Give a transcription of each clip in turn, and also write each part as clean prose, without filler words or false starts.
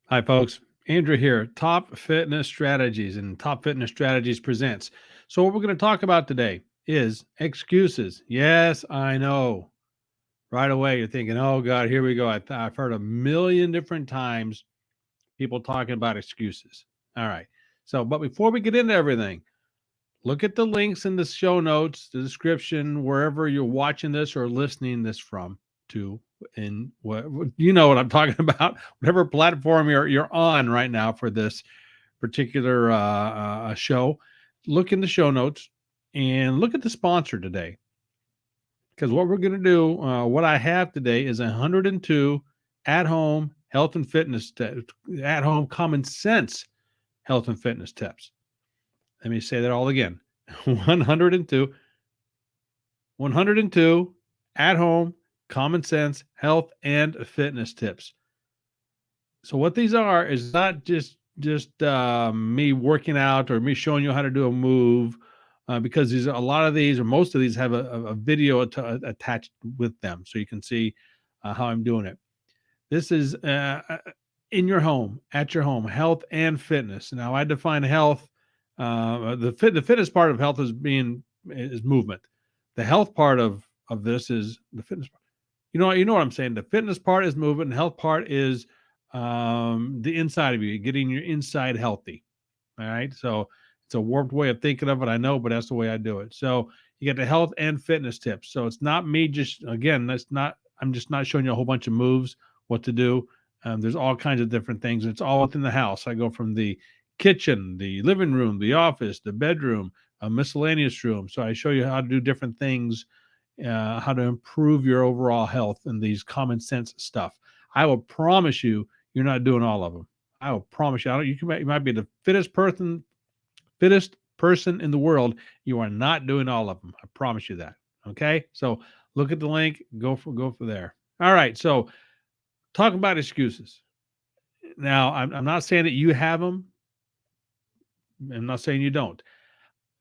Hi, folks. Andrew here, Top Fitness Strategies, and Top Fitness Strategies presents. So, what we're going to talk about today is excuses. Yes, I know. Right away, you're thinking, oh, God, here we go. I've heard a million different times people talking about excuses. All right. So, but before we get into everything, look at the links in the show notes, the description, wherever you're watching this or listening this from to, and what you know what I'm talking about, whatever platform you're on right now for this particular show. Look in the show notes and look at the sponsor today, because what we're going to do, what I have today is 102 at home health and fitness, at home common sense health and fitness tips. Let me say that all again. 102 102 at home common sense health and fitness tips. So what these are is not just me working out or me showing you how to do a move, because these, a lot of these or most of these have a video attached with them, so you can see how I'm doing it. This is in your home, at your home, health and fitness. Now I define health. The fitness part of health is movement. The health part of this is the fitness part. You know what I'm saying. The fitness part is movement, and health part is the inside of you, getting your inside healthy. All right. So it's a warped way of thinking of it, I know, but that's the way I do it. So you get the health and fitness tips. So it's not me just, again, that's not, I'm just not showing you a whole bunch of moves, what to do. There's all kinds of different things. It's all within the house. I go from the kitchen, the living room, the office, the bedroom, a miscellaneous room. So I show you how to do different things, how to improve your overall health and these common sense stuff. I will promise you, you're not doing all of them. I will promise you. I don't, you might be the fittest person in the world. You are not doing all of them. I promise you that. Okay. So look at the link. Go for there. All right. So talking about excuses. Now, I'm not saying that you have them. I'm not saying you don't.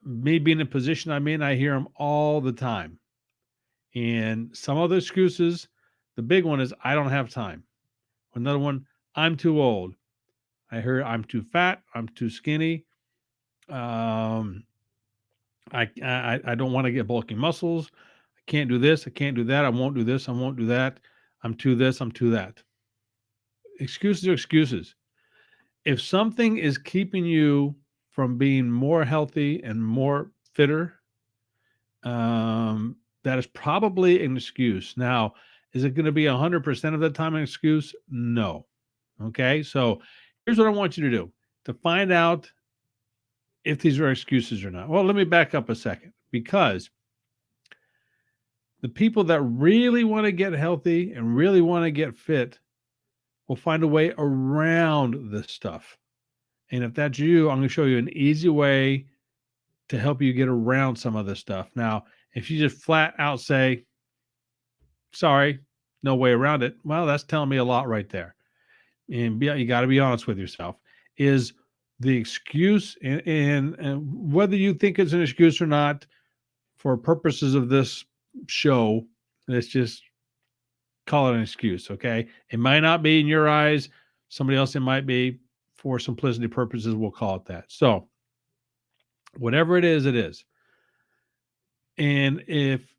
Me being in the position I'm in, I hear them all the time. And some of the excuses, the big one is I don't have time. Another one, I'm too old. I heard I'm too fat. I'm too skinny. Um, I don't want to get bulky muscles. I can't do this. I can't do that. I won't do this. I won't do that. I'm too this. I'm too that. Excuses are excuses. If something is keeping you from being more healthy and more fitter, that is probably an excuse. Now, is it going to be 100% of the time an excuse? No. Okay. So here's what I want you to do to find out if these are excuses or not. Well, let me back up a second, because the people that really want to get healthy and really want to get fit will find a way around this stuff. And if that's you, I'm going to show you an easy way to help you get around some of this stuff. Now, if you just flat out say, sorry, no way around it, well, that's telling me a lot right there. And you got to be honest with yourself. Is the excuse, and whether you think it's an excuse or not, for purposes of this show, let's just call it an excuse, okay? It might not be in your eyes. Somebody else it might be. For simplicity purposes, we'll call it that. So, whatever it is, it is. And if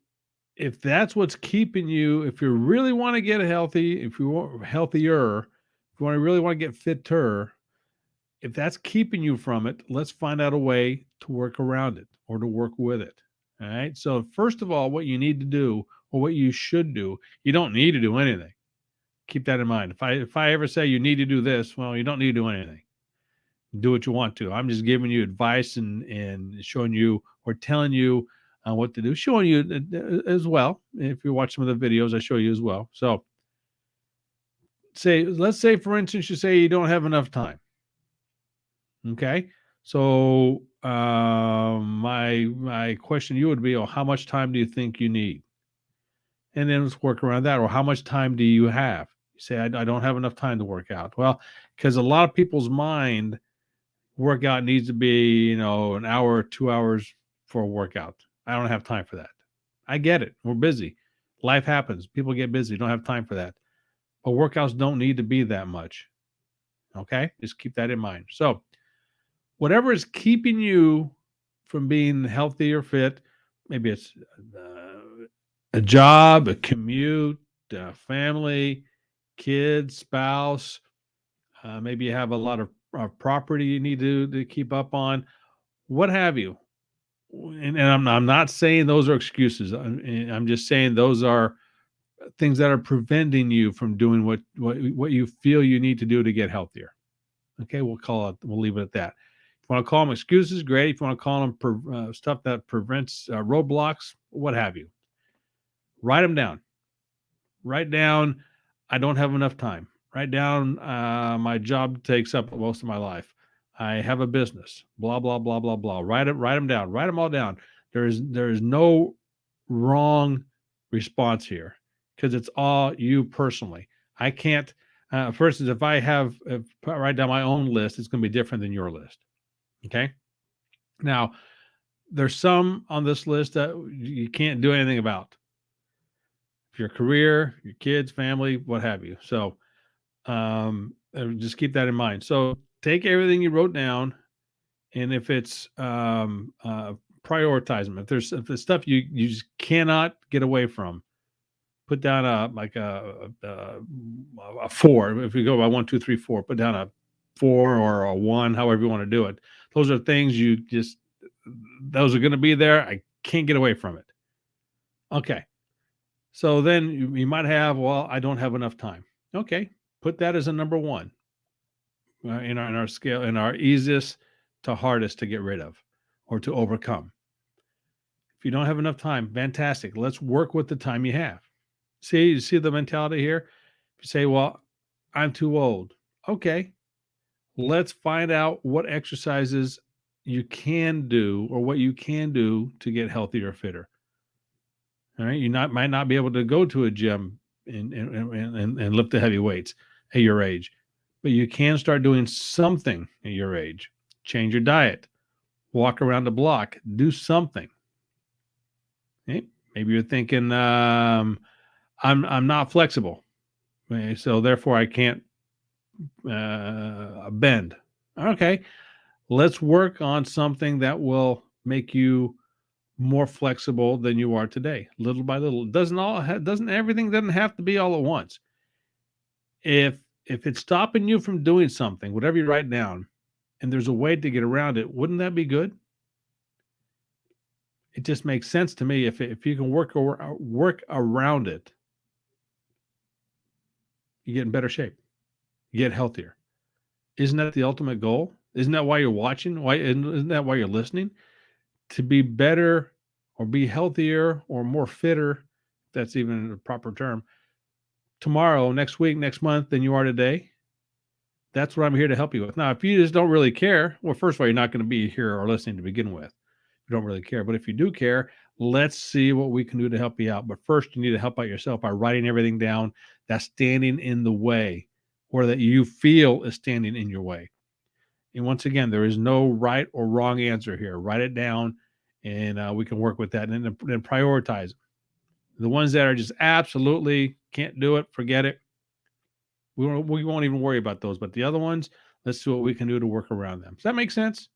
that's what's keeping you, if you really want to get healthy, if you want healthier, if you want to really want to get fitter, if that's keeping you from it, let's find out a way to work around it or to work with it. All right. So, first of all, what you need to do, or what you should do, you don't need to do anything. Keep that in mind. If I ever say you need to do this, well, you don't need to do anything. Do what you want to. I'm just giving you advice and showing you or telling you what to do, showing you as well. If you watch some of the videos, I show you as well. So, let's say, for instance, you say you don't have enough time. Okay. So my question to you would be, oh, how much time do you think you need? And then let's work around that. Or how much time do you have? You say, I don't have enough time to work out. Well, because a lot of people's mind, workout needs to be, an hour or 2 hours for a workout. I don't have time for that. I get it. We're busy. Life happens. People get busy. Don't have time for that. But workouts don't need to be that much. Okay, just keep that in mind. So, whatever is keeping you from being healthy or fit, maybe it's a job, a commute, family, kids, spouse. Maybe you have a lot of property you need to keep up on, what have you. And I'm not saying those are excuses. I'm just saying those are things that are preventing you from doing what you feel you need to do to get healthier. Okay, we'll leave it at that. If you want to call them excuses, great. If you want to call them stuff that prevents roadblocks, what have you, write them down. Write down, I don't have enough time. Write down, my job takes up most of my life. I have a business. Blah blah blah blah blah. Write it. Write them down. Write them all down. There is no wrong response here because it's all you personally. I can't. For instance, if I write down my own list, it's going to be different than your list. Okay. Now, there's some on this list that you can't do anything about. Your career, your kids, family, what have you. So just keep that in mind. So take everything you wrote down, and if it's prioritize them. If there's stuff you just cannot get away from, put down a 4. If we go by 1, 2, 3, 4, put down a 4 or a 1, however you want to do it. Those are things those are going to be there. I can't get away from it. Okay. So then you might have, well, I don't have enough time. Okay, put that as a number 1 in our scale, in our easiest to hardest to get rid of or to overcome. If you don't have enough time, fantastic. Let's work with the time you have. You see the mentality here? If you say, well, I'm too old. Okay, let's find out what exercises you can do or what you can do to get healthier or fitter. All right, might not be able to go to a gym and lift the heavy weights at your age, but you can start doing something at your age. Change your diet, walk around the block, do something. Okay? Maybe you're thinking, I'm not flexible, okay, so therefore I can't bend. Okay, let's work on something that will make you more flexible than you are today, little by little. Doesn't everything doesn't have to be all at once. If it's stopping you from doing something, whatever you write down, and there's a way to get around it, wouldn't that be good? It just makes sense to me. If you can work around it, you get in better shape, you get healthier. Isn't that the ultimate goal? Isn't that why you're watching? Why isn't that why you're listening? To be better or be healthier or more fitter, if that's even a proper term, tomorrow, next week, next month than you are today. That's what I'm here to help you with. Now, if you just don't really care, well, first of all, you're not going to be here or listening to begin with. You don't really care. But if you do care, let's see what we can do to help you out. But first, you need to help out yourself by writing everything down that's standing in the way or that you feel is standing in your way. And once again, there is no right or wrong answer here. Write it down and we can work with that and then prioritize the ones that are just absolutely can't do it, forget it. We won't even worry about those. But the other ones, let's see what we can do to work around them. Does that make sense?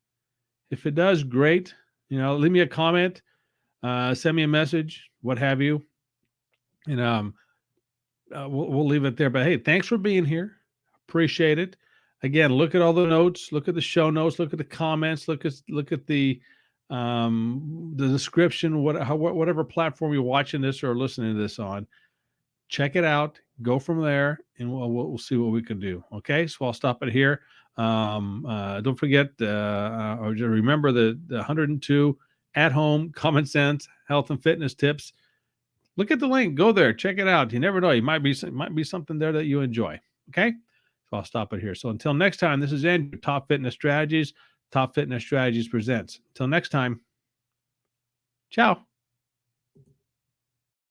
If it does, great. Leave me a comment, send me a message, what have you, and we'll leave it there. But hey, thanks for being here. Appreciate it. Again, look at all the notes, look at the show notes, look at the comments, look at the description, whatever platform you're watching this or listening to this on. Check it out, go from there, and we'll see what we can do. Okay, so I'll stop it here. Don't forget, or just remember the 102 at home common sense health and fitness tips. Look at the link, go there, check it out. You never know, you might be something there that you enjoy. Okay, so I'll stop it here. So until next time, this is Andrew, Top Fitness Strategies. Top Fitness Strategies presents. Until next time, ciao.